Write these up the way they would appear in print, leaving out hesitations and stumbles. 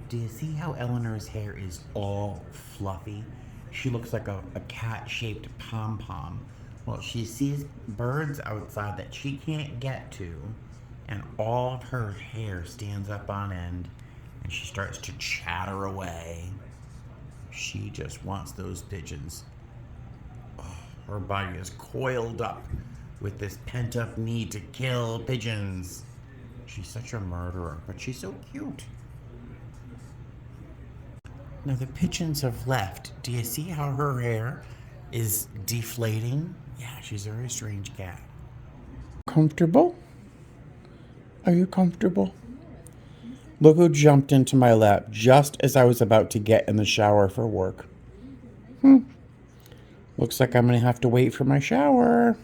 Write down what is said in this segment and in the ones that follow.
Do you see how Eleanor's hair is all fluffy? She looks like a cat-shaped pom-pom. Well, she sees birds outside that she can't get to, and all of her hair stands up on end, and she starts to chatter away. She just wants those pigeons. Oh, her body is coiled up with this pent-up need to kill pigeons. She's such a murderer, but she's so cute. Now the pigeons have left. Do you see how her hair is deflating? Yeah, she's a very strange cat. Comfortable? Are you comfortable? Look who jumped into my lap just as I was about to get in the shower for work. Looks like I'm going to have to wait for my shower.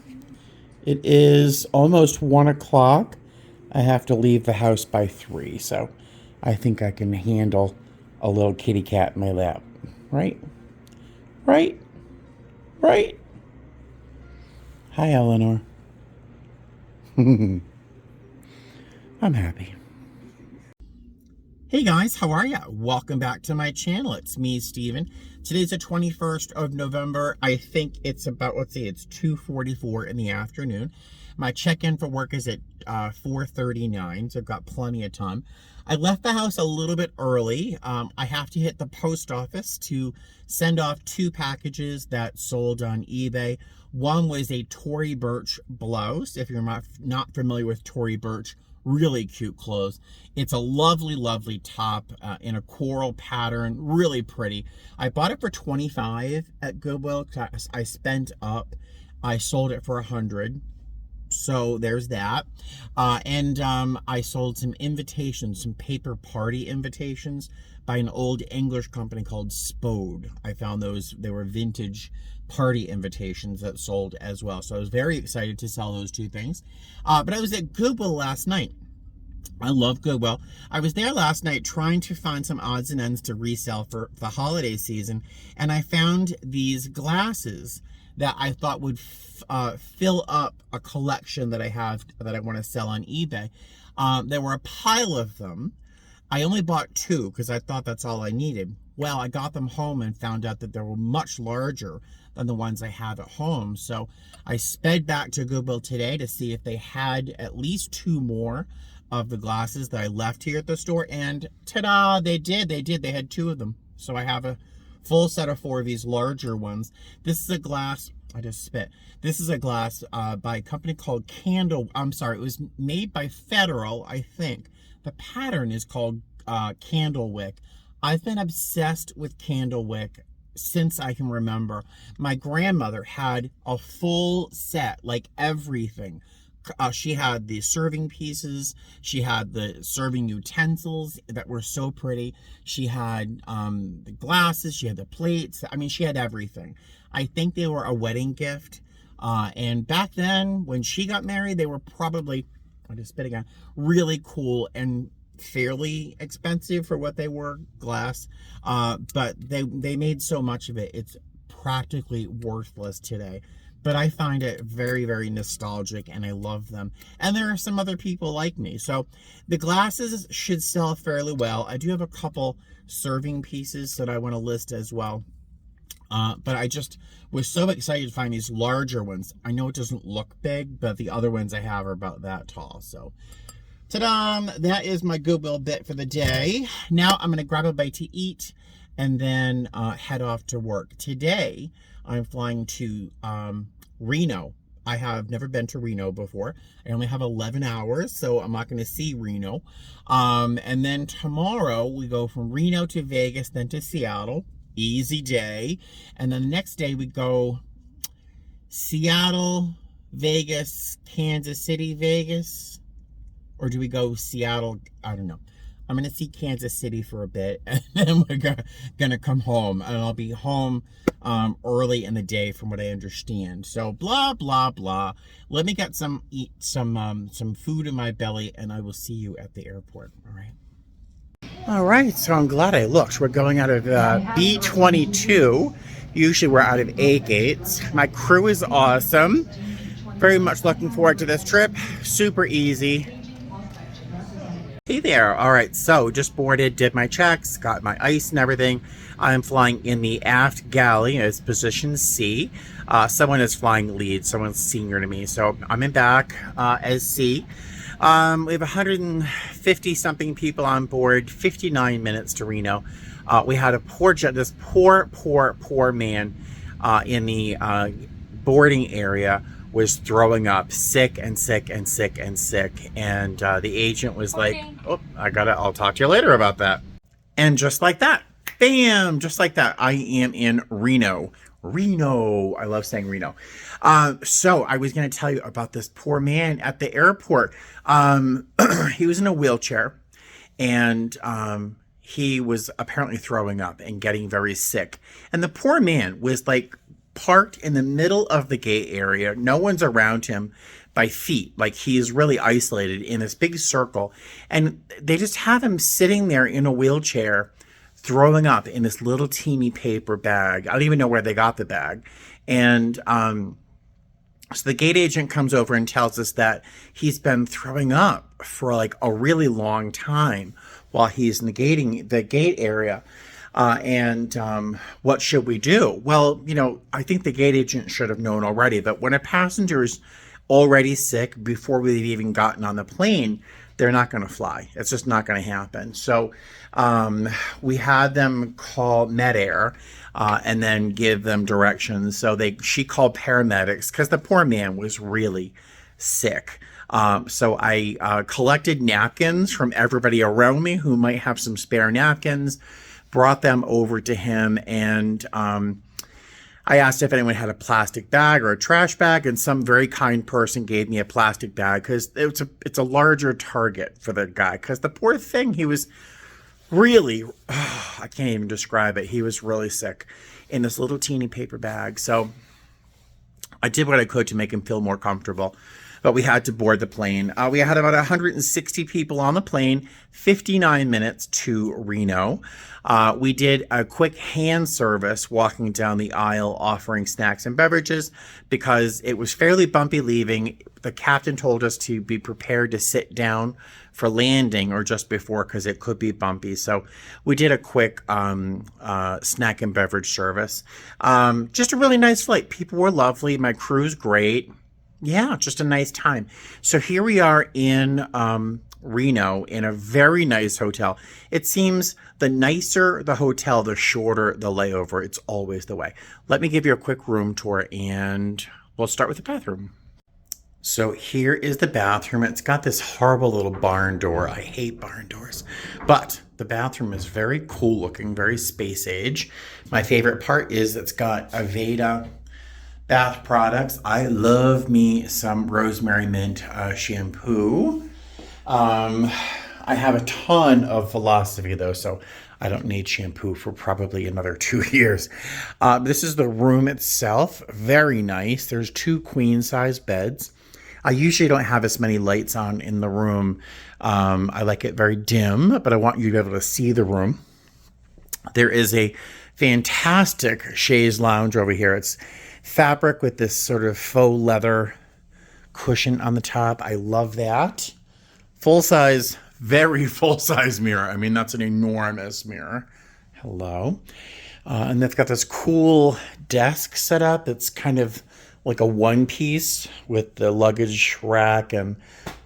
It is almost 1 o'clock. I have to leave the house by 3, so I think I can handle a little kitty cat in my lap. Right? Right? Right? Hi, Eleanor. I'm happy. Hey guys, how are ya? Welcome back to my channel. It's me, Steven. Today's the 21st of November. I think it's about, let's see, it's 2:44 in the afternoon. My check-in for work is at 4:39, so I've got plenty of time. I left the house a little bit early. I have to hit the post office to send off 2 packages that sold on eBay. One was a Tory Burch blouse. If you're not familiar with Tory Burch, really cute clothes. It's a lovely, lovely top in a coral pattern, really pretty. I bought it for $25 at Goodwill. I spent up. I sold it for $100. So there's that. I sold some invitations, some paper party invitations by an old English company called Spode. I found those, they were vintage party invitations that sold as well. So I was very excited to sell those 2 things. But I was at Goodwill last night. I love Goodwill. I was there last night trying to find some odds and ends to resell for the holiday season. And I found these glasses that I thought would fill up a collection that I have that I want to sell on eBay. There were a pile of them. I only bought 2 because I thought that's all I needed. Well, I got them home and found out that they were much larger than the ones I have at home. So I sped back to Goodwill today to see if they had at least 2 more of the glasses that I left here at the store. And ta-da, they did. They had 2 of them. So I have a full set of 4 of these larger ones. This is a glass, I just spit. This is a glass by a company called it was made by Federal, I think. The pattern is called Candlewick. I've been obsessed with Candlewick since I can remember. My grandmother had a full set, like everything. She had the serving pieces. She had the serving utensils that were so pretty. She had the glasses. She had the plates. I mean, she had everything. I think they were a wedding gift. And back then, when she got married, they were probably, I just spit again, really cool and fairly expensive for what they were, glass. But they made so much of it, it's practically worthless today. But I find it very, very nostalgic, and I love them. And there are some other people like me. So the glasses should sell fairly well. I do have a couple serving pieces that I want to list as well. But I just was so excited to find these larger ones. I know it doesn't look big, but the other ones I have are about that tall. So ta-da! That is my Goodwill bit for the day. Now I'm going to grab a bite to eat and then head off to work. Today, I'm flying to Reno. I have never been to Reno before. I only have 11 hours, so I'm not going to see Reno. And then tomorrow, we go from Reno to Vegas, then to Seattle. Easy day. And then the next day, we go Seattle, Vegas, Kansas City, Vegas. Or do we go Seattle? I don't know. I'm going to see Kansas City for a bit, and then we're going to come home. And I'll be home early in the day from what I understand. So blah, blah, blah. Let me get some food in my belly, and I will see you at the airport. All right. All right, so I'm glad I looked. We're going out of B22. Usually we're out of A gates. My crew is awesome. Very much looking forward to this trip. Super easy. Hey Hey there. All right, so just boarded, did my checks, got my ice and everything. I'm flying in the aft galley as position C. Someone is flying lead, someone's senior to me, so I'm in back as C. We have 150 something people on board, 59 minutes to Reno. We had a poor jet, this poor man in the boarding area was throwing up, sick and sick and sick and sick. And the agent was like, oh, I'll talk to you later about that. And just like that, bam, just like that, I am in Reno. Reno. I love saying Reno. So I was going to tell you about this poor man at the airport. He was in a wheelchair and he was apparently throwing up and getting very sick. And the poor man was like parked in the middle of the gate area. No one's around him by feet. Like he is really isolated in this big circle. And they just have him sitting there in a wheelchair throwing up in this little teeny paper bag. I don't even know where they got the bag. And so the gate agent comes over and tells us that he's been throwing up for like a really long time while he's negating the gate area. What should we do? Well, you know, I think the gate agent should have known already that when a passenger is already sick before we've even gotten on the plane, they're not going to fly. It's just not going to happen. So we had them call MedAir and then give them directions. So she called paramedics because the poor man was really sick. So I collected napkins from everybody around me who might have some spare napkins, brought them over to him, and I asked if anyone had a plastic bag or a trash bag, and some very kind person gave me a plastic bag because it's a larger target for the guy. Because the poor thing, he was really, I can't even describe it. He was really sick in this little teeny paper bag. So I did what I could to make him feel more comfortable. But we had to board the plane. We had about 160 people on the plane, 59 minutes to Reno. We did a quick hand service walking down the aisle offering snacks and beverages because it was fairly bumpy leaving. The captain told us to be prepared to sit down for landing or just before because it could be bumpy. So we did a quick snack and beverage service. Just a really nice flight. People were lovely. My crew's great. Yeah, just a nice time. So here we are in Reno in a very nice hotel. It seems the nicer the hotel, the shorter the layover. It's always the way. Let me give you a quick room tour and we'll start with the bathroom. So here is the bathroom. It's got this horrible little barn door. I hate barn doors. But the bathroom is very cool looking, very space age. My favorite part is it's got Aveda bath products. I love me some rosemary mint shampoo. I have a ton of Philosophy though, so I don't need shampoo for probably another 2 years. This is the room itself. Very nice. There's 2 queen size beds. I usually don't have as many lights on in the room. I like it very dim, but I want you to be able to see the room. There is a fantastic chaise lounge over here. It's fabric with this sort of faux leather cushion on the top. I love that. Full size, very full size mirror. I mean, that's an enormous mirror. Hello. And it's got this cool desk set up. It's kind of like a one piece with the luggage rack, and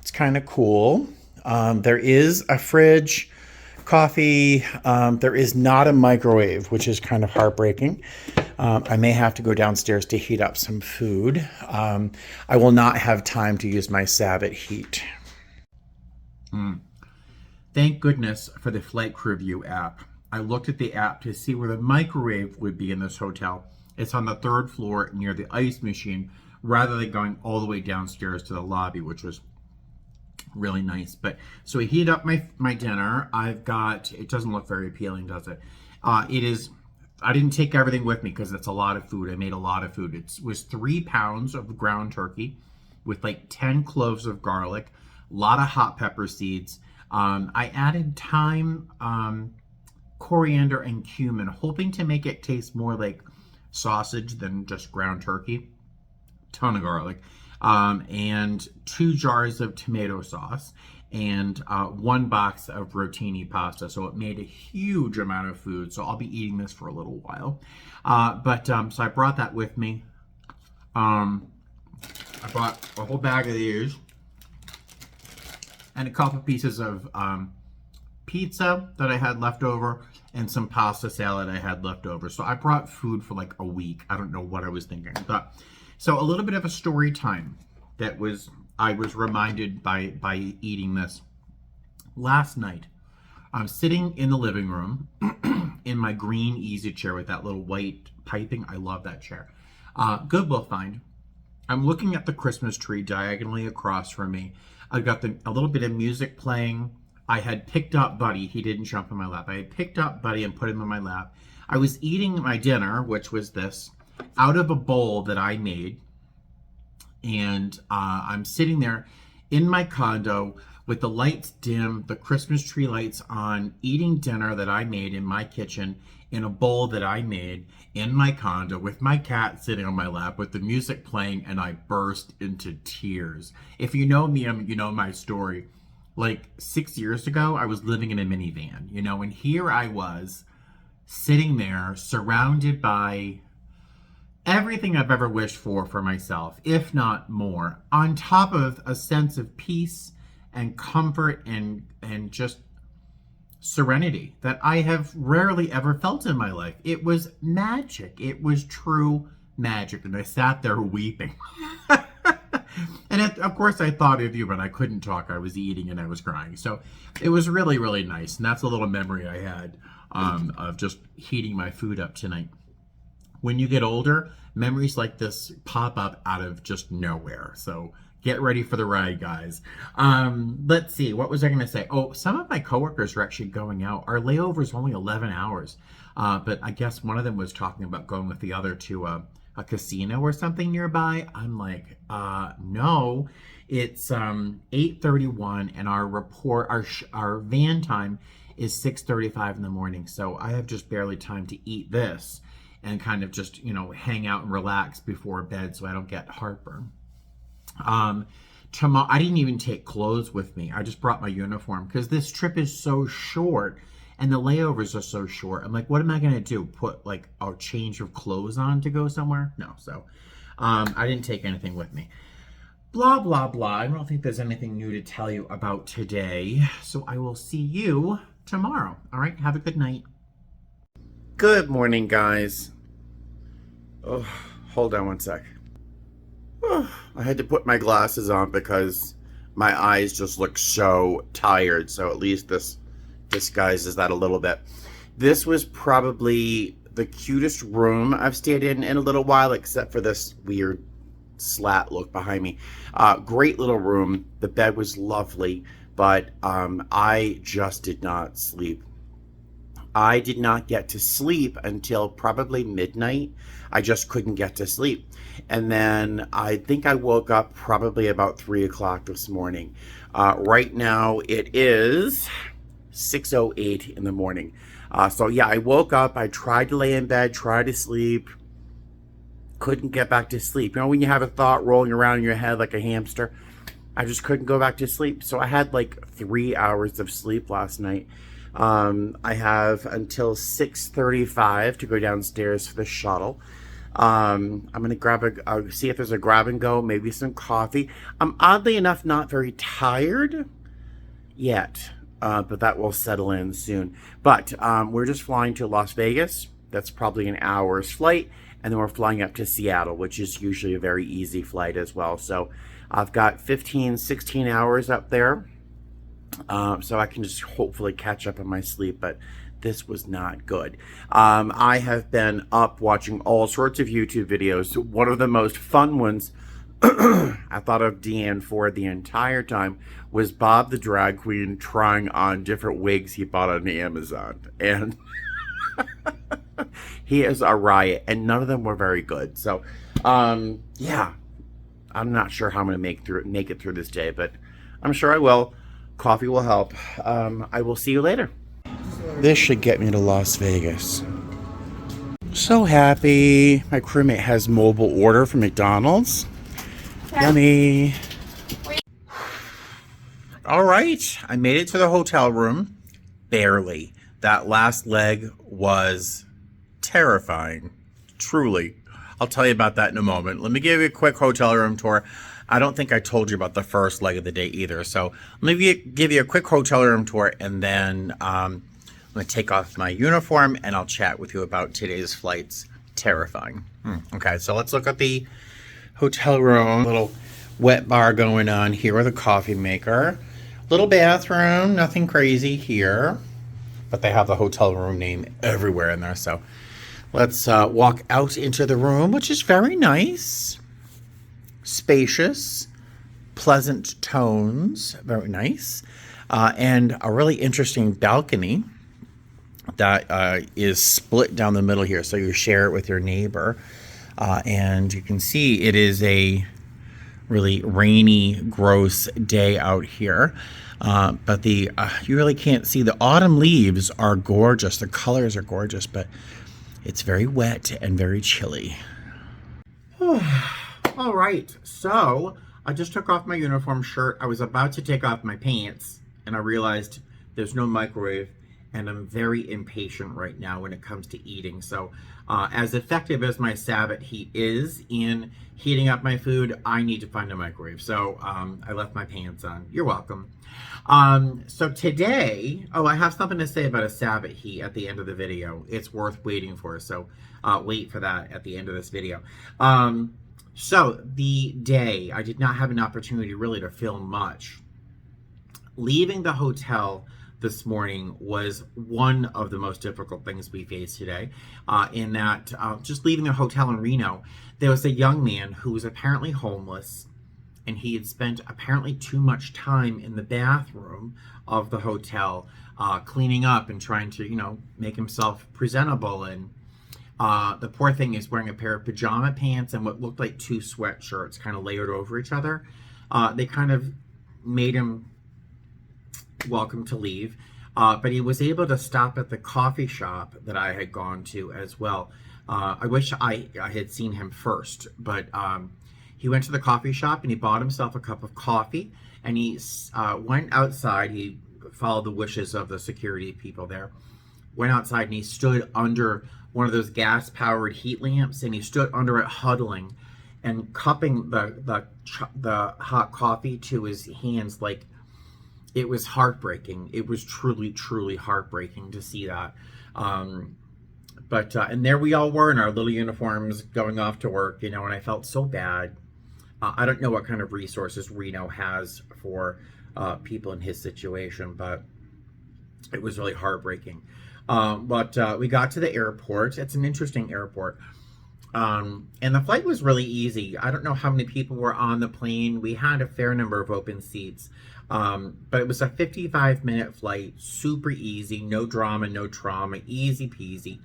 it's kind of cool. There is a fridge, coffee. There is not a microwave, which is kind of heartbreaking. I may have to go downstairs to heat up some food. I will not have time to use my Sabbath heat. Thank goodness for the Flight Crew View app. I looked at the app to see where the microwave would be in this hotel. It's on the 3rd floor near the ice machine, rather than going all the way downstairs to the lobby, which was really nice. But so we heat up my dinner. I've got, it doesn't look very appealing, does it? It is, I didn't take everything with me because it's a lot of food. I made a lot of food. It was 3 pounds of ground turkey with like 10 cloves of garlic, a lot of hot pepper seeds. I added thyme, coriander, and cumin, hoping to make it taste more like sausage than just ground turkey. Ton of garlic. And 2 jars of tomato sauce. and 1 box of rotini pasta. So it made a huge amount of food. So I'll be eating this for a little while. So I brought that with me. I bought a whole bag of these and a couple pieces of pizza that I had left over and some pasta salad I had left over. So I brought food for like a week. I don't know what I was thinking. But so a little bit of a story time I was reminded by eating this. Last night, I'm sitting in the living room in my green easy chair with that little white piping. I love that chair. Goodwill find. I'm looking at the Christmas tree diagonally across from me. I've got a little bit of music playing. I had picked up Buddy. He didn't jump in my lap. I had picked up Buddy and put him in my lap. I was eating my dinner, which was this, out of a bowl that I made. And I'm sitting there in my condo with the lights dim, the Christmas tree lights on, eating dinner that I made in my kitchen in a bowl that I made in my condo with my cat sitting on my lap with the music playing, and I burst into tears. If you know me, you know my story. Like 6 years ago, I was living in a minivan, and here I was sitting there surrounded by everything I've ever wished for myself, if not more, on top of a sense of peace and comfort and just serenity that I have rarely ever felt in my life. It was magic. It was true magic. And I sat there weeping. And of course I thought of you, but I couldn't talk. I was eating and I was crying. So it was really, really nice. And that's a little memory I had of just heating my food up tonight. When you get older, memories like this pop up out of just nowhere. So get ready for the ride, guys. Let's see. What was I going to say? Oh, some of my coworkers are actually going out. Our layover is only 11 hours. But I guess one of them was talking about going with the other to a casino or something nearby. I'm like, no. It's 8:31 and our van time is 6:35 in the morning. So I have just barely time to eat this and kind of just, hang out and relax before bed so I don't get heartburn. Tomorrow, I didn't even take clothes with me. I just brought my uniform because this trip is so short and the layovers are so short. I'm like, what am I going to do? Put like a change of clothes on to go somewhere? No. So, I didn't take anything with me. Blah, blah, blah. I don't think there's anything new to tell you about today. So I will see you tomorrow. All right. Have a good night. Good morning, guys. Oh, hold on one sec. Oh, I had to put my glasses on because my eyes just look so tired. So at least this disguises that a little bit. This was probably the cutest room I've stayed in a little while, except for this weird slat look behind me. Great little room. The bed was lovely, but I just did not sleep. I did not get to sleep until probably midnight. I just couldn't get to sleep. And then I think I woke up probably about 3 o'clock this morning. Right now it is 6:08 in the morning. So yeah, I woke up, I tried to lay in bed, tried to sleep, couldn't get back to sleep. When you have a thought rolling around in your head like a hamster, I just couldn't go back to sleep. So I had like 3 hours of sleep last night. I have until 6:35 to go downstairs for the shuttle. I'm going to see if there's a grab and go, maybe some coffee. I'm oddly enough not very tired yet, but that will settle in soon. But we're just flying to Las Vegas. That's probably an hour's flight. And then we're flying up to Seattle, which is usually a very easy flight as well. So I've got 15, 16 hours up there. So I can just hopefully catch up on my sleep, but this was not good. I have been up watching all sorts of YouTube videos. One of the most fun ones I thought of Deanne for the entire time was Bob the Drag Queen trying on different wigs he bought on Amazon. And he is a riot, and none of them were very good. So, yeah, I'm not sure how I'm going to make it through this day, but I'm sure I will. Coffee will help. I will see you later. This should get me to Las Vegas. So happy. My crewmate has mobile order from McDonald's. Yummy. All right, I made it to the hotel room. Barely. That last leg was terrifying. Truly. I'll tell you about that in a moment. Let me give you a quick hotel room tour. I don't think I told you about the first leg of the day either. So let me give you a quick hotel room tour, and then I'm going to take off my uniform and I'll chat with you about today's flights. Terrifying. Okay, so let's look at the hotel room. Little wet bar going on here with a coffee maker. Little bathroom, nothing crazy here. But they have the hotel room name everywhere in there. So let's walk out into the room, which is very nice. Spacious, pleasant tones, very nice. And a really interesting balcony that is split down the middle here. So you share it with your neighbor. And you can see it is a really rainy, gross day out here. But you really can't see. The autumn leaves are gorgeous. The colors are gorgeous, but it's very wet and very chilly. All right, so I just took off my uniform shirt. I was about to take off my pants, and I realized there's no microwave, and I'm very impatient right now when it comes to eating. So as effective as my Sabbath heat is in heating up my food, I need to find a microwave. So I left my pants on. You're welcome. So today, I have something to say about a Sabbath heat at the end of the video. It's worth waiting for, so wait for that at the end of this video. So the day, I did not have an opportunity really to film much. Leaving the hotel this morning was one of the most difficult things we faced today. In that, just leaving the hotel in Reno, there was a young man who was apparently homeless, and he had spent apparently too much time in the bathroom of the hotel, cleaning up and trying to, make himself presentable. And the poor thing is wearing a pair of pajama pants and what looked like two sweatshirts kind of layered over each other. They kind of made him welcome to leave. But he was able to stop at the coffee shop that I had gone to as well. I wish I had seen him first, but he went to the coffee shop and he bought himself a cup of coffee, and he went outside. He followed the wishes of the security people there, went outside, and he stood under one of those gas-powered heat lamps, and he stood under it huddling and cupping the hot coffee to his hands. Like, it was heartbreaking. It was truly, truly heartbreaking to see that. And there we all were in our little uniforms going off to work, and I felt so bad. I don't know what kind of resources Reno has for people in his situation, but it was really heartbreaking. We got to the airport. It's an interesting airport. And the flight was really easy. I don't know how many people were on the plane. We had a fair number of open seats. But it was a 55-minute flight, super easy, no drama, no trauma, easy peasy.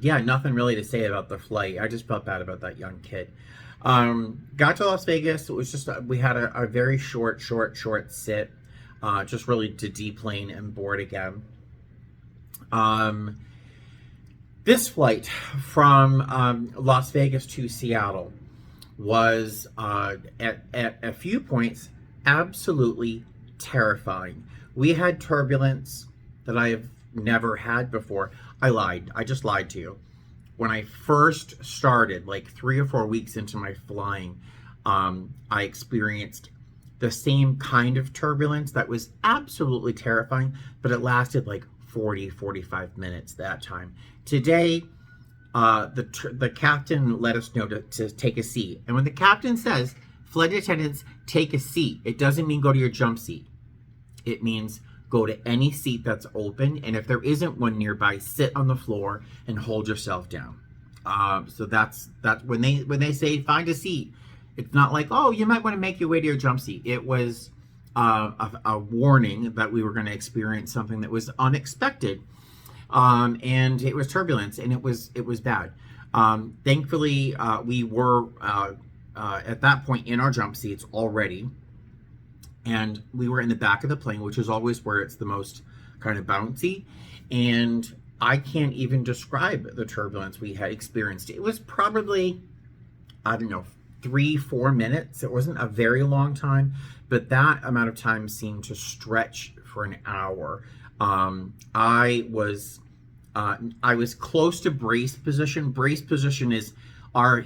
Nothing really to say about the flight. I just felt bad about that young kid. Got to Las Vegas. It was just, we had a very short sit, just really to deplane and board again. This flight from Las Vegas to Seattle was at a few points absolutely terrifying. We had turbulence that I have never had before. I lied. I just lied to you. When I first started, like 3 or 4 weeks into my flying, I experienced the same kind of turbulence that was absolutely terrifying, but it lasted like 45 minutes that time. Today, the captain let us know to take a seat. And when the captain says, flight attendants, take a seat, it doesn't mean go to your jump seat. It means go to any seat that's open, and if there isn't one nearby, sit on the floor and hold yourself down. So that's when they say find a seat. It's not like, oh, you might want to make your way to your jump seat. It was a warning that we were going to experience something that was unexpected, and it was turbulence, and it was bad. Thankfully, we were at that point in our jump seats already, and we were in the back of the plane, which is always where it's the most kind of bouncy, and I can't even describe the turbulence we had experienced. It was probably, I don't know, 3-4 minutes. It wasn't a very long time, but that amount of time seemed to stretch for an hour. I was close to brace position. Brace position is our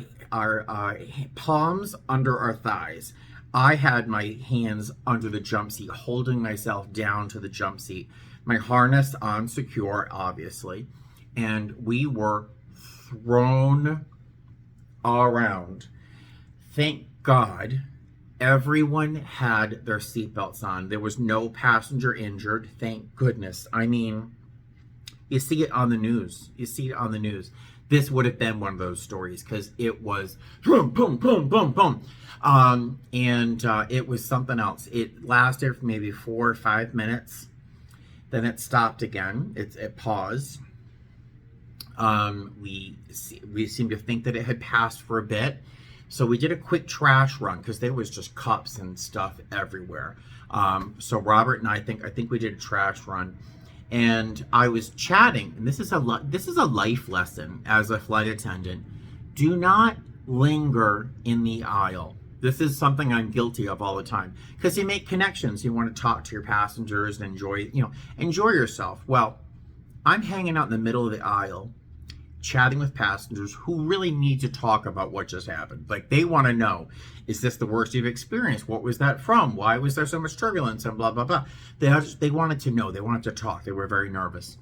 palms under our thighs. I had my hands under the jump seat, holding myself down to the jump seat. My harness on secure, obviously, and we were thrown around. Thank God everyone had their seatbelts on. There was no passenger injured. Thank goodness. I mean, you see it on the news. You see it on the news. This would have been one of those stories because it was boom, boom, boom, boom, boom. It was something else. It lasted for maybe 4 or 5 minutes. Then it stopped again. It paused. We seemed to think that it had passed for a bit. So we did a quick trash run because there was just cups and stuff everywhere. So Robert and I think we did a trash run. And I was chatting, and this is a life lesson as a flight attendant. Do not linger in the aisle. This is something I'm guilty of all the time because you make connections. You want to talk to your passengers and enjoy yourself. Well, I'm hanging out in the middle of the aisle, chatting with passengers who really need to talk about what just happened. Like, they want to know, is this the worst you've experienced? What was that from? Why was there so much turbulence? And blah, blah, blah. They wanted to know. They wanted to talk. They were very nervous.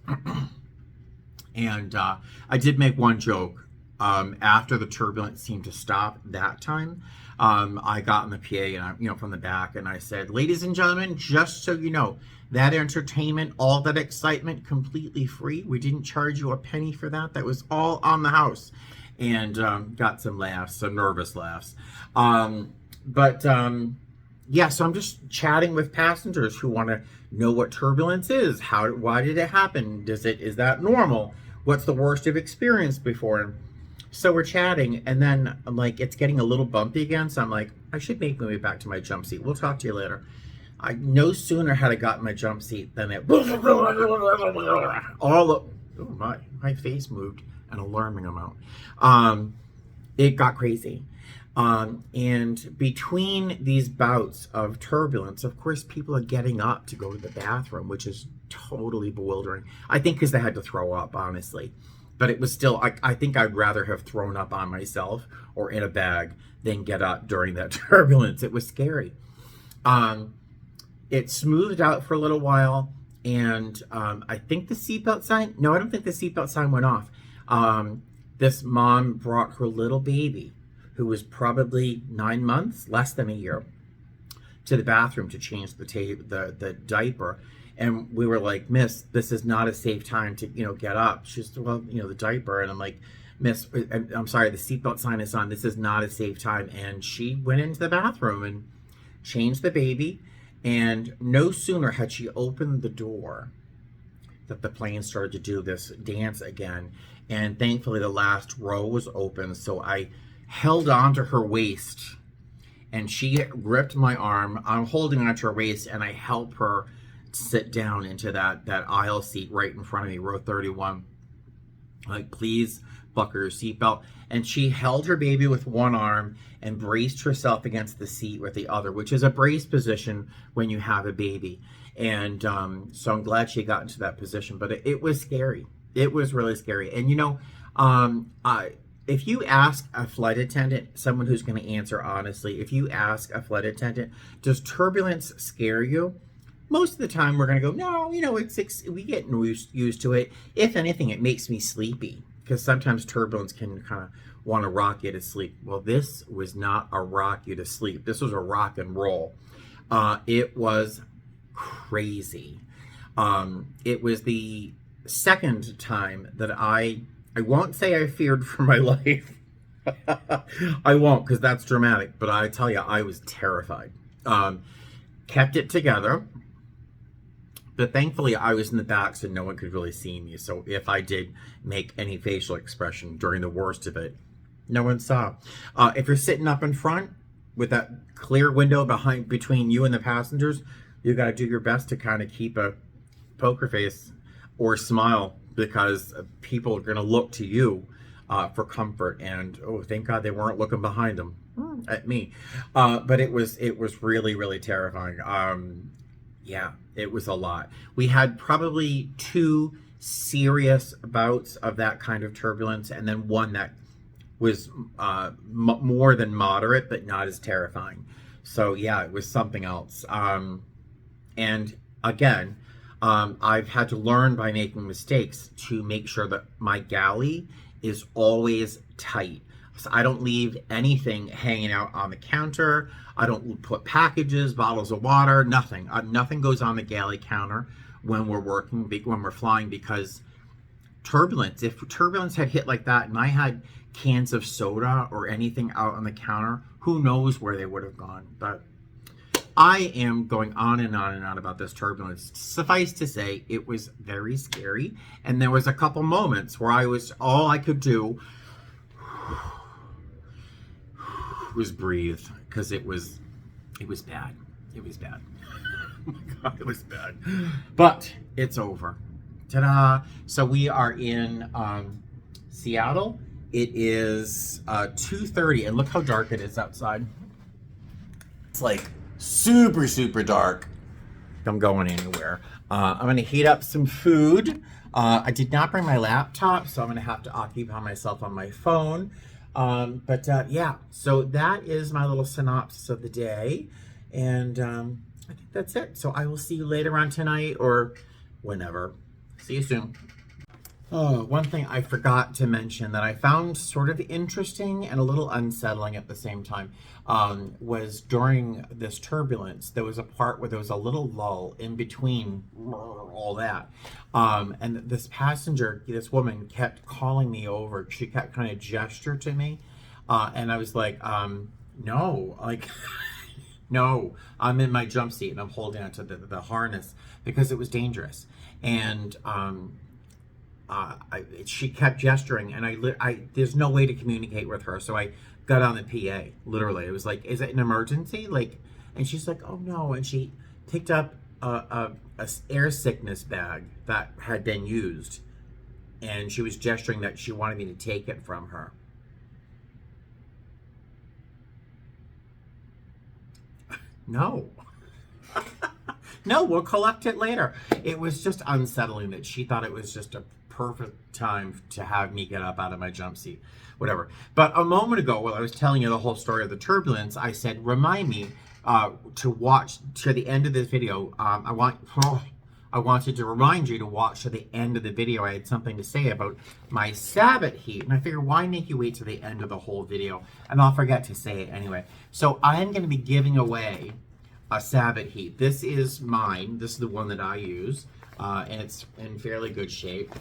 And I did make one joke. After the turbulence seemed to stop that time, I got in the PA and from the back, and I said, ladies and gentlemen, just so you know, that entertainment, all that excitement, completely free. We didn't charge you a penny for that. That was all on the house. And got some laughs, some nervous laughs. So I'm just chatting with passengers who want to know what turbulence is. Why did it happen? Is that normal? What's the worst you've experienced before? So we're chatting, and then I'm like, it's getting a little bumpy again. So I'm like, I should make my way back to my jump seat. We'll talk to you later. I no sooner had I gotten my jump seat than it my face moved an alarming amount. It got crazy. And between these bouts of turbulence, of course, people are getting up to go to the bathroom, which is totally bewildering. I think because they had to throw up, honestly. But it was still, I think I'd rather have thrown up on myself or in a bag than get up during that turbulence. It was scary. It smoothed out for a little while, and I think the seatbelt sign, no, I don't think the seatbelt sign went off. This mom brought her little baby, who was probably 9 months, less than a year, to the bathroom to change the diaper. And we were like, Miss, this is not a safe time to, get up. She's, well, the diaper. And I'm like, Miss, I'm sorry, the seatbelt sign is on. This is not a safe time. And she went into the bathroom and changed the baby. And no sooner had she opened the door that the plane started to do this dance again. And thankfully the last row was open. So I held on to her waist, and she gripped my arm. I'm holding onto her waist, and I help her sit down into that aisle seat right in front of me, row 31. Like, please buckle your seatbelt. And she held her baby with one arm and braced herself against the seat with the other, which is a brace position when you have a baby. And so I'm glad she got into that position, but it was scary. It was really scary. And if you ask a flight attendant, someone who's going to answer honestly, if you ask a flight attendant, does turbulence scare you? Most of the time we're going to go, no, we get used to it. If anything, it makes me sleepy, because sometimes turbulence can kind of want to rock you to sleep. Well, this was not a rock you to sleep. This was a rock and roll. It was crazy. It was the second time that I won't say I feared for my life. I won't, because that's dramatic. But I tell you, I was terrified. Kept it together. But thankfully, I was in the back, so no one could really see me. So if I did make any facial expression during the worst of it, no one saw. If you're sitting up in front with that clear window between you and the passengers, you got to do your best to kind of keep a poker face or smile, because people are going to look to you for comfort. And oh, thank God they weren't looking behind them. at me. But it was really, really terrifying. Yeah, it was a lot. We had probably 2 serious bouts of that kind of turbulence, and then one that was more than moderate, but not as terrifying. So yeah, it was something else. And again, I've had to learn by making mistakes to make sure that my galley is always tight. So I don't leave anything hanging out on the counter. I don't put packages, bottles of water, nothing. Nothing goes on the galley counter when we're working, when we're flying, because turbulence, if turbulence had hit like that and I had cans of soda or anything out on the counter, who knows where they would have gone. But I am going on and on and on about this turbulence. Suffice to say, it was very scary. And there was a couple moments where all I could do was breathe, because it was bad. It was bad. Oh my God, it was bad. But it's over. Ta-da! So we are in Seattle. It is 2:30, and look how dark it is outside. It's like super, super dark. I'm going anywhere. I'm going to heat up some food. I did not bring my laptop, so I'm going to have to occupy myself on my phone. But yeah, so that is my little synopsis of the day. And I think that's it. So I will see you later on tonight or whenever. See you soon. Oh, one thing I forgot to mention that I found sort of interesting and a little unsettling at the same time was during this turbulence, there was a part where there was a little lull in between all that. And this passenger, this woman, kept calling me over. She kept kind of gesture to me. And I was like, no, like, no, I'm in my jump seat and I'm holding onto the harness because it was dangerous. And she kept gesturing, and there's no way to communicate with her. So I got on the PA, literally. It was like, is it an emergency? Like, and she's like, oh no. And she picked up a air sickness bag that had been used, and she was gesturing that she wanted me to take it from her. No. No, we'll collect it later. It was just unsettling that she thought it was just a perfect time to have me get up out of my jump seat, whatever. But a moment ago, while I was telling you the whole story of the turbulence, I said, remind me to watch to the end of this video. I wanted to remind you to watch to the end of the video. I had something to say about my Sabbath heat, and I figured, why make you wait to the end of the whole video? And I'll forget to say it anyway. So I am going to be giving away a Sabbath heat. This is mine. This is the one that I use, and it's in fairly good shape.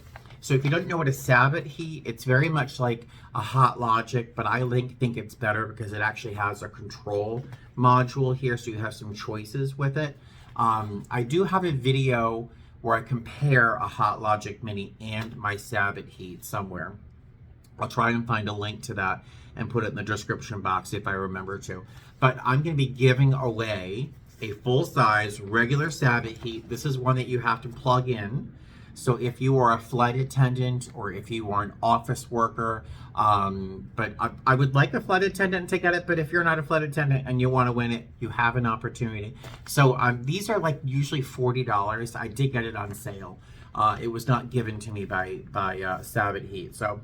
So if you don't know what a Sabbath heat, it's very much like a Hot Logic, but I think it's better because it actually has a control module here, so you have some choices with it. I do have a video where I compare a Hot Logic Mini and my Sabbath heat somewhere. I'll try and find a link to that and put it in the description box if I remember to. But I'm going to be giving away a full-size regular Sabbath heat. This is one that you have to plug in. So if you are a flight attendant or if you are an office worker, but I would like a flight attendant to get it, but if you're not a flight attendant and you want to win it, you have an opportunity. So these are like usually $40. I did get it on sale. It was not given to me by Sabbath Heat, so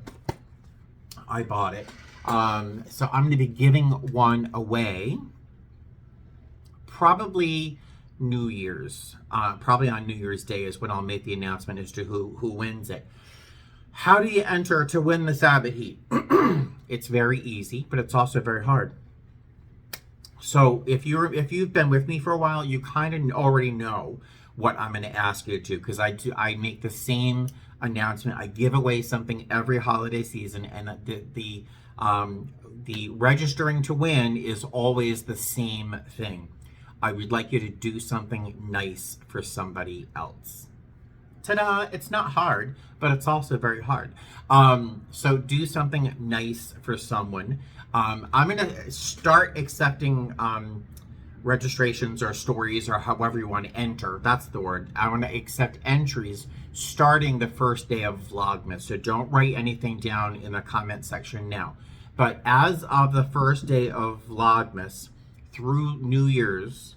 I bought it. So I'm going to be giving one away probably New Year's. Probably on New Year's Day is when I'll make the announcement as to who wins it. How do you enter to win the Sabbath Heat? It's very easy, but it's also very hard. So if you've been with me for a while, you kind of already know what I'm going to ask you to do, because I make the same announcement. I give away something every holiday season, and the registering to win is always the same thing. I would like you to do something nice for somebody else. Ta-da! It's not hard, but it's also very hard. So do something nice for someone. I'm going to start accepting registrations or stories or however you want to enter. That's the word. I want to accept entries starting the first day of Vlogmas. So don't write anything down in the comment section now. But as of the first day of Vlogmas through New Year's,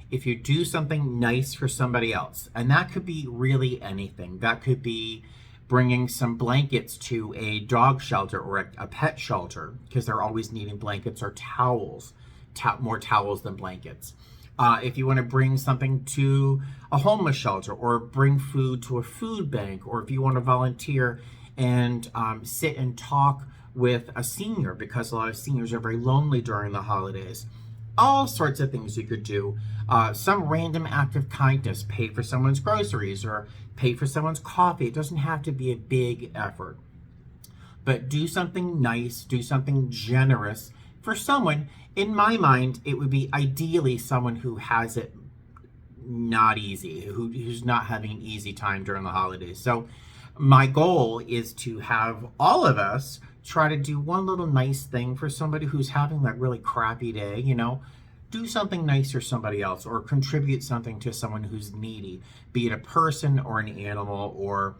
if you do something nice for somebody else, and that could be really anything. That could be bringing some blankets to a dog shelter or a pet shelter, because they're always needing blankets or towels, more towels than blankets. If you want to bring something to a homeless shelter, or bring food to a food bank, or if you want to volunteer and sit and talk with a senior, because a lot of seniors are very lonely during the holidays. All sorts of things you could do. Some random act of kindness, pay for someone's groceries or pay for someone's coffee. It doesn't have to be a big effort. But do something nice, do something generous for someone. In my mind, it would be ideally someone who has it not easy, who's not having an easy time during the holidays. So my goal is to have all of us try to do one little nice thing for somebody who's having that really crappy day, you know. Do something nice for somebody else, or contribute something to someone who's needy, be it a person or an animal, or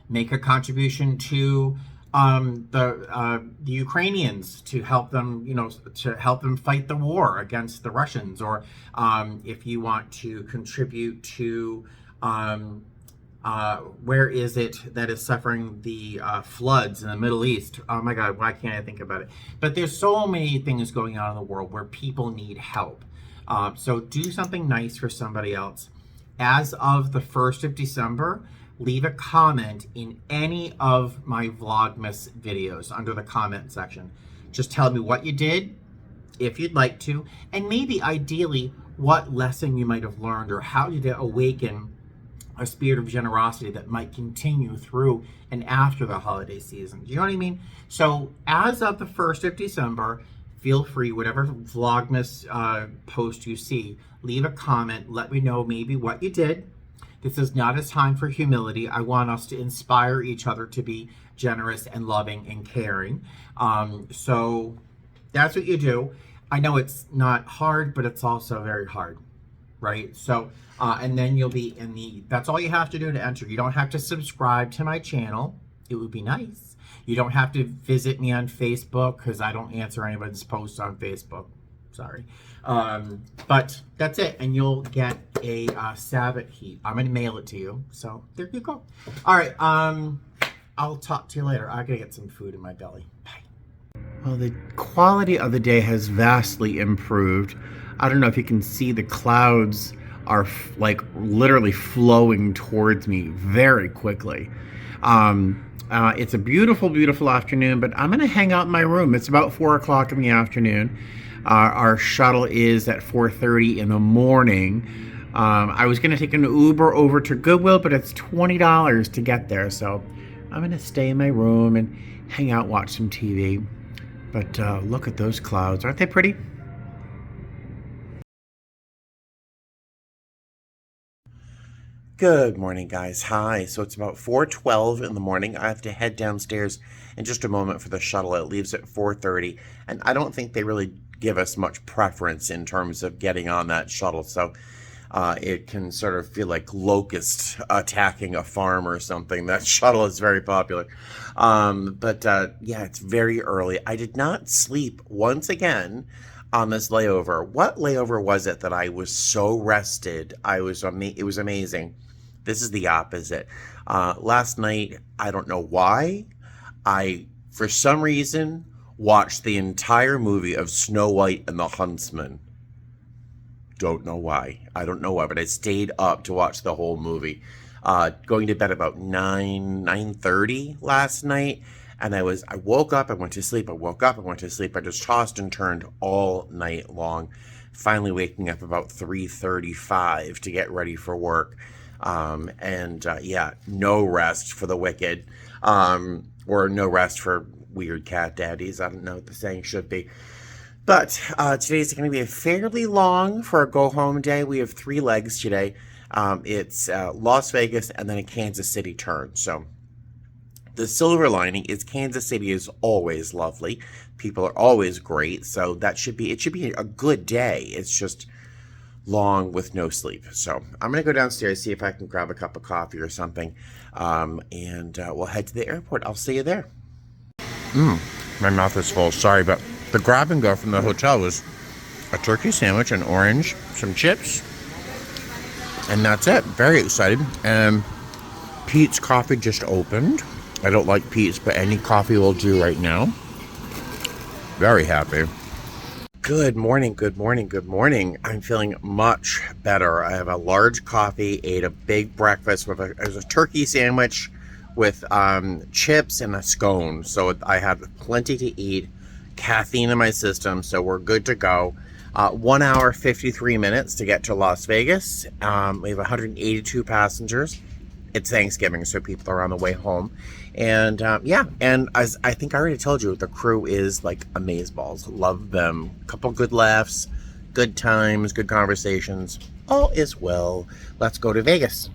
make a contribution to the Ukrainians to help them, you know, to help them fight the war against the Russians, or if you want to contribute to where is it that is suffering the floods in the Middle East? Oh my God, why can't I think about it? But there's so many things going on in the world where people need help. So do something nice for somebody else. As of the 1st of December, leave a comment in any of my Vlogmas videos under the comment section. Just tell me what you did, if you'd like to, and maybe ideally what lesson you might have learned, or how did it awaken a spirit of generosity that might continue through and after the holiday season. Do you know what I mean? So as of the 1st of December, feel free, whatever Vlogmas post you see, leave a comment. Let me know maybe what you did. This is not a time for humility. I want us to inspire each other to be generous and loving and caring. So that's what you do. I know it's not hard, but it's also very hard, right? So, and then you'll be in that's all you have to do to enter. You don't have to subscribe to my channel. It would be nice. You don't have to visit me on Facebook, because I don't answer anybody's posts on Facebook. Sorry. But that's it. And you'll get a Sabbath heat. I'm going to mail it to you. So there you go. All right. I'll talk to you later. I got to get some food in my belly. Bye. Well, the quality of the day has vastly improved. I don't know if you can see, the clouds are like literally flowing towards me very quickly. It's a beautiful, beautiful afternoon, but I'm going to hang out in my room. It's about 4 o'clock in the afternoon. Our shuttle is at 4:30 in the morning. I was going to take an Uber over to Goodwill, but it's $20 to get there. So I'm going to stay in my room and hang out, watch some TV. But look at those clouds. Aren't they pretty? Good morning, guys. Hi. So it's about 4:12 in the morning. I have to head downstairs in just a moment for the shuttle. It leaves at 4:30, and I don't think they really give us much preference in terms of getting on that shuttle. So it can sort of feel like locusts attacking a farm or something. That shuttle is very popular. Yeah, it's very early. I did not sleep once again on this layover. What layover was it that I was so rested? It was amazing. This is the opposite. Last night, I don't know why, for some reason, watched the entire movie of Snow White and the Huntsman. Don't know why. I don't know why, but I stayed up to watch the whole movie. Going to bed about 9:30 last night. And I woke up, I went to sleep, I woke up, I went to sleep. I just tossed and turned all night long. Finally waking up about 3:35 to get ready for work. Yeah, no rest for the wicked. Or no rest for weird cat daddies. I don't know what the saying should be. But today's going to be a fairly long for a go-home day. We have 3 legs today. It's Las Vegas and then a Kansas City turn. So the silver lining is Kansas City is always lovely. People are always great. So it should be a good day. It's just long with no sleep. So I'm going to go downstairs, see if I can grab a cup of coffee or something. And we'll head to the airport. I'll see you there. My mouth is full, sorry, but the grab and go from the hotel was a turkey sandwich, an orange, some chips, and that's it. Very excited. And Pete's Coffee just opened. I don't like Pete's, but any coffee will do right now. Very happy. Good morning, good morning, good morning. I'm feeling much better. I have a large coffee, ate a big breakfast with a turkey sandwich with chips and a scone. So I had plenty to eat, caffeine in my system, so we're good to go. 1 hour, 53 minutes to get to Las Vegas. We have 182 passengers. It's Thanksgiving, so people are on the way home. And yeah, and as I think I already told you, the crew is like amazeballs. Love them. Couple good laughs, good times, good conversations. All is well. Let's go to Vegas.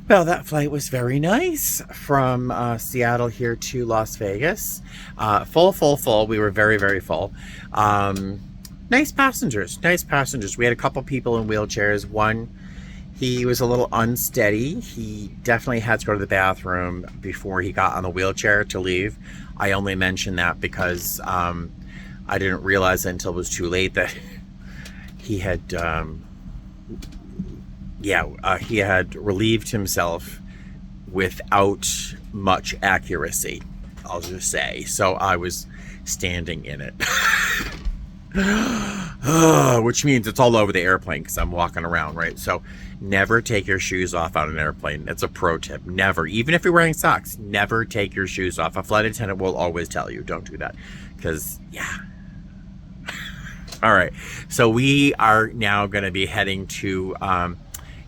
Well, that flight was very nice from Seattle here to Las Vegas. Full. We were very, very full. Nice passengers. We had a couple people in wheelchairs. One, he was a little unsteady. He definitely had to go to the bathroom before he got on the wheelchair to leave. I only mentioned that because I didn't realize until it was too late that he had, he had relieved himself without much accuracy, I'll just say. So I was standing in it. Which means it's all over the airplane because I'm walking around, right? So never take your shoes off on an airplane. It's a pro tip. Never. Even if you're wearing socks, never take your shoes off. A flight attendant will always tell you, don't do that. Because, yeah. All right. So we are now going to be heading to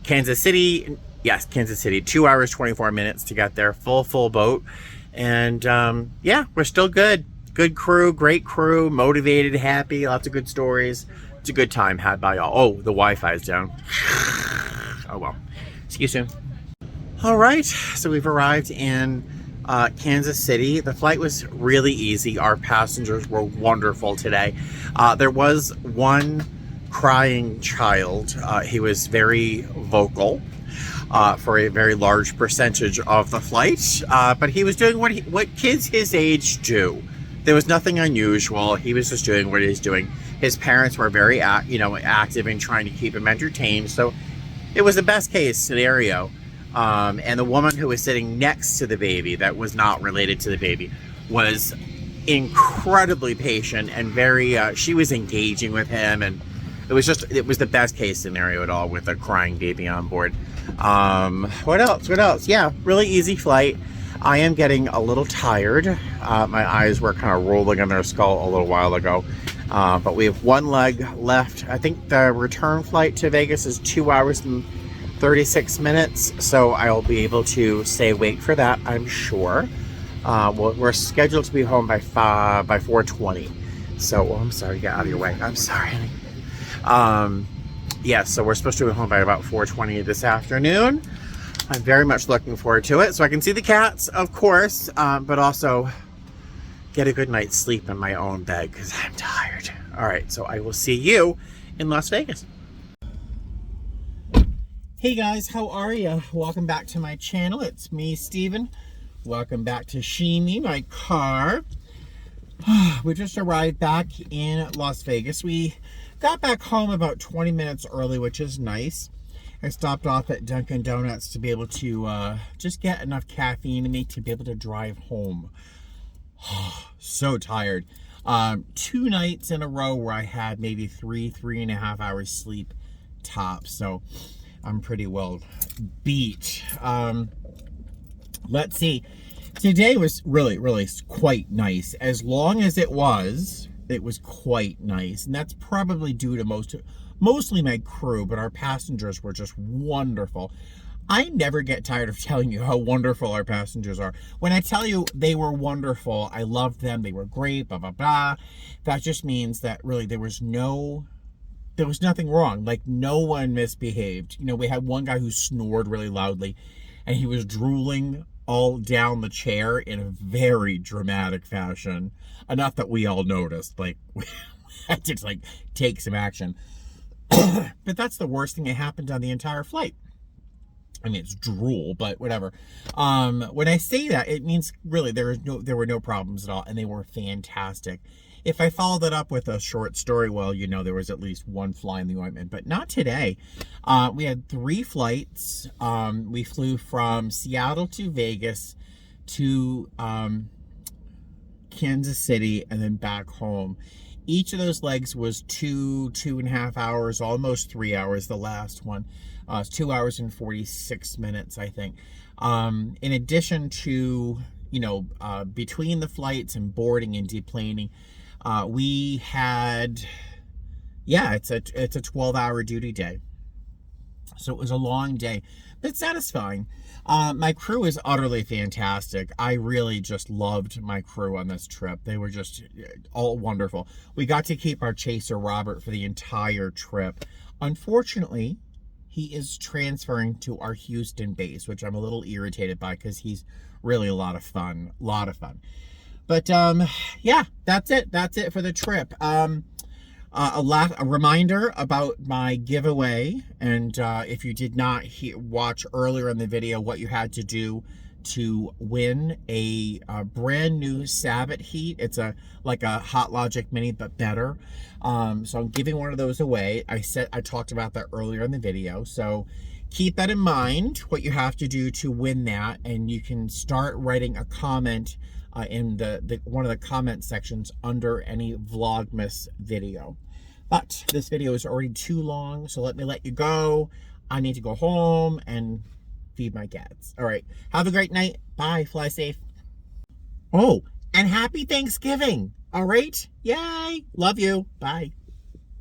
Kansas City. Yes, Kansas City. 2 hours, 24 minutes to get there. Full boat. And, yeah, we're still good. Good crew, great crew, motivated, happy, lots of good stories. It's a good time had by all. Oh, the Wi-Fi is down. Oh, well. See you soon. All right, so we've arrived in Kansas City. The flight was really easy. Our passengers were wonderful today. There was one crying child. He was very vocal for a very large percentage of the flight, but he was doing what kids his age do. There was nothing unusual. He was just doing what he's doing. His parents were very, active in trying to keep him entertained. So it was the best case scenario. And the woman who was sitting next to the baby, that was not related to the baby, was incredibly patient and very. She was engaging with him, and it was the best case scenario at all with a crying baby on board. What else? Yeah, really easy flight. I am getting a little tired. My eyes were kind of rolling in their skull a little while ago. But we have one leg left. I think the return flight to Vegas is 2 hours and 36 minutes. So I'll be able to stay awake for that, I'm sure. We're scheduled to be home by 4:20. So, I'm sorry, get out of your way. I'm sorry. Yeah, so we're supposed to be home by about 4:20 this afternoon. I'm very much looking forward to it, so I can see the cats, of course, but also get a good night's sleep in my own bed because I'm tired. All right, so I will see you in Las Vegas. Hey guys, how are you? Welcome back to my channel. It's me, Steven. Welcome back to Shimi, my car. We just arrived back in Las Vegas. We got back home about 20 minutes early, which is nice. I stopped off at Dunkin' Donuts to be able to just get enough caffeine in me to be able to drive home. So tired. 2 nights in a row where I had maybe 3.5 hours sleep tops. So I'm pretty well beat. Let's see. Today was really quite nice. As long as it was quite nice. And that's probably due to mostly my crew, but our passengers were just wonderful. I never get tired of telling you how wonderful our passengers are. When I tell you they were wonderful, I loved them, they were great, blah, blah, blah. That just means that really there was nothing wrong. Like, no one misbehaved. You know, we had one guy who snored really loudly, and he was drooling all down the chair in a very dramatic fashion. Enough that we all noticed. Like, we had to, like, take some action. But that's the worst thing that happened on the entire flight. I mean, it's drool, but whatever. When I say that, it means really there were no problems at all, and they were fantastic. If I followed that up with a short story, well, you know, there was at least one fly in the ointment, but not today. We had 3 flights. We flew from Seattle to Vegas to Kansas City and then back home. Each of those legs was 2.5 hours, almost 3 hours. The last one, 2 hours and 46 minutes, I think. In addition to, you know, between the flights and boarding and deplaning, we had, yeah, it's a 12-hour duty day. So it was a long day, but satisfying. My crew is utterly fantastic. I really just loved my crew on this trip. They were just all wonderful. We got to keep our chaser, Robert, for the entire trip. Unfortunately, he is transferring to our Houston base, which I'm a little irritated by because he's really a lot of fun. But yeah, that's it. That's it for the trip. A reminder about my giveaway, and if you did not watch earlier in the video what you had to do to win a brand new Sabbath heat. It's like a Hot Logic Mini, but better. So I'm giving one of those away. I talked about that earlier in the video, so keep that in mind, what you have to do to win that, and you can start writing a comment in one of the comment sections under any Vlogmas video. But this video is already too long, so let me let you go. I need to go home and feed my cats. All right, have a great night. Bye, fly safe. Oh, and happy Thanksgiving. All right, yay, love you, bye.